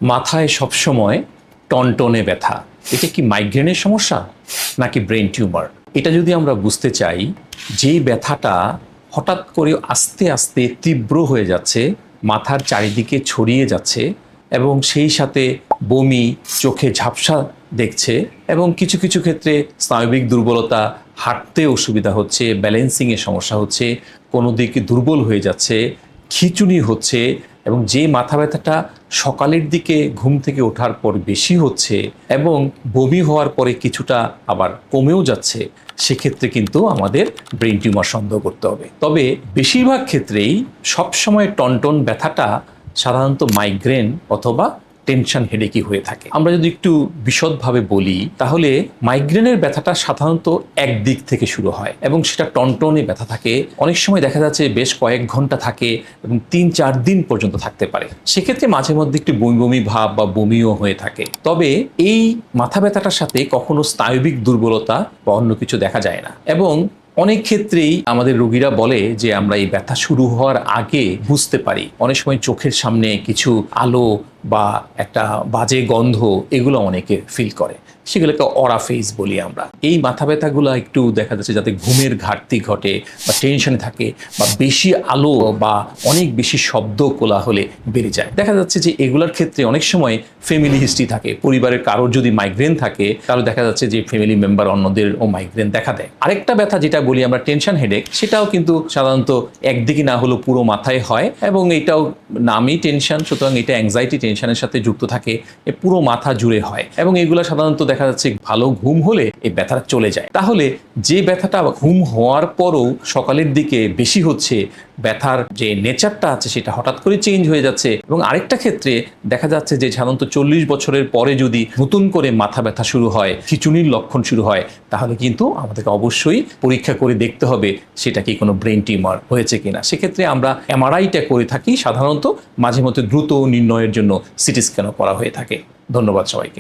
মাথায় সবসময় টনটনে ব্যথা, এটা কি মাইগ্রেনের সমস্যা নাকি ব্রেন টিউমার? এটা যদি আমরা বুঝতে চাই, যেই ব্যথাটা হঠাৎ করে আস্তে আস্তে তীব্র হয়ে যাচ্ছে, মাথার চারিদিকে ছড়িয়ে যাচ্ছে এবং সেই সাথে বমি, চোখে ঝাপসা দেখছে এবং কিছু কিছু ক্ষেত্রে স্নায়বিক দুর্বলতা, হাঁটতে অসুবিধা হচ্ছে, ব্যালেন্সিংয়ে সমস্যা হচ্ছে, কোনো দিকে দুর্বল হয়ে যাচ্ছে, খিঁচুনি হচ্ছে এবং যে মাথা ব্যথাটা সকালের দিকে ঘুম থেকে ওঠার পর বেশি হচ্ছে এবং বমি হওয়ার পরে কিছুটা আবার কমেও যাচ্ছে, সেক্ষেত্রে কিন্তু আমাদের ব্রেন টিউমার সন্দেহ করতে হবে। তবে বেশিরভাগ ক্ষেত্রেই সবসময় টনটন ব্যথাটা সাধারণত মাইগ্রেন অথবা টেনশন হেডেকই হয়ে থাকে। আমরা যদি একটু বিশদভাবে বলি, তাহলে মাইগ্রেনের ব্যথাটা সাধারণত একদিক থেকে শুরু হয় এবং সেটা টনটনে ব্যথা থাকে। অনেক সময় দেখা যাচ্ছে বেশ কয়েক ঘন্টা থাকে এবং ৩-৪ দিন পর্যন্ত থাকতে পারে। সেক্ষেত্রে মাঝে মধ্যে একটু বমি বমি ভাব বা বমিও হয়ে থাকে। তবে এই মাথা ব্যথাটার সাথে কখনো স্নায়বিক দুর্বলতা বা অন্য কিছু দেখা যায় না এবং অনেক ক্ষেত্রেই আমাদের রোগীরা বলে যে আমরা এই ব্যথা শুরু হওয়ার আগে বুঝতে পারি। অনেক সময় চোখের সামনে কিছু আলো বা একটা বাজে গন্ধ, এগুলো অনেকে ফিল করে, সেগুলোকে অরা ফেস বলি আমরা। এই মাথা ব্যথাগুলো একটু দেখা যাচ্ছে যাতে ঘুমের ঘাটতি ঘটে বা টেনশনে থাকে বা বেশি আলো বা অনেক বেশি শব্দ কোলাহলে বেড়ে যায়। দেখা যাচ্ছে যে এগুলোর ক্ষেত্রে অনেক সময় ফ্যামিলি হিস্ট্রি থাকে, পরিবারের কারোর যদি মাইগ্রেন থাকে তাহলে দেখা যাচ্ছে যে ফ্যামিলি মেম্বার অন্যদেরও মাইগ্রেন দেখা দেয়। আরেকটা ব্যথা যেটা বলি আমরা টেনশন হেডেক, সেটাও কিন্তু সাধারণত একদিকে না হলেও পুরো মাথায় হয় এবং এটাও নামই টেনশন, সুতরাং এটা অ্যাংজাইটি টেনশনের সাথে যুক্ত থাকে, এ পুরো মাথা জুড়ে হয় এবং এগুলো সাধারণত দেখা যাচ্ছে ভালো ঘুম হলে এই ব্যথাটা চলে যায়। তাহলে যে ব্যথাটা ঘুম হওয়ার পরও সকালের দিকে বেশি হচ্ছে, ব্যথার যে নেচারটা আছে সেটা হঠাৎ করে চেঞ্জ হয়ে যাচ্ছে এবং আরেকটা ক্ষেত্রে দেখা যাচ্ছে যে সাধারণত 40 বছরের পরে যদি নতুন করে মাথা ব্যথা শুরু হয়, খিঁচুনির লক্ষণ শুরু হয়, তাহলে কিন্তু আমাদেরকে অবশ্যই পরীক্ষা করে দেখতে হবে সেটা কি কোনো ব্রেন টিউমার হয়েছে কিনা। সেক্ষেত্রে আমরা এমআরআইটা করে থাকি সাধারণত, মাঝে মধ্যে দ্রুত নির্ণয়ের জন্য সিটি স্ক্যানও করা হয়ে থাকে। ধন্যবাদ সবাইকে।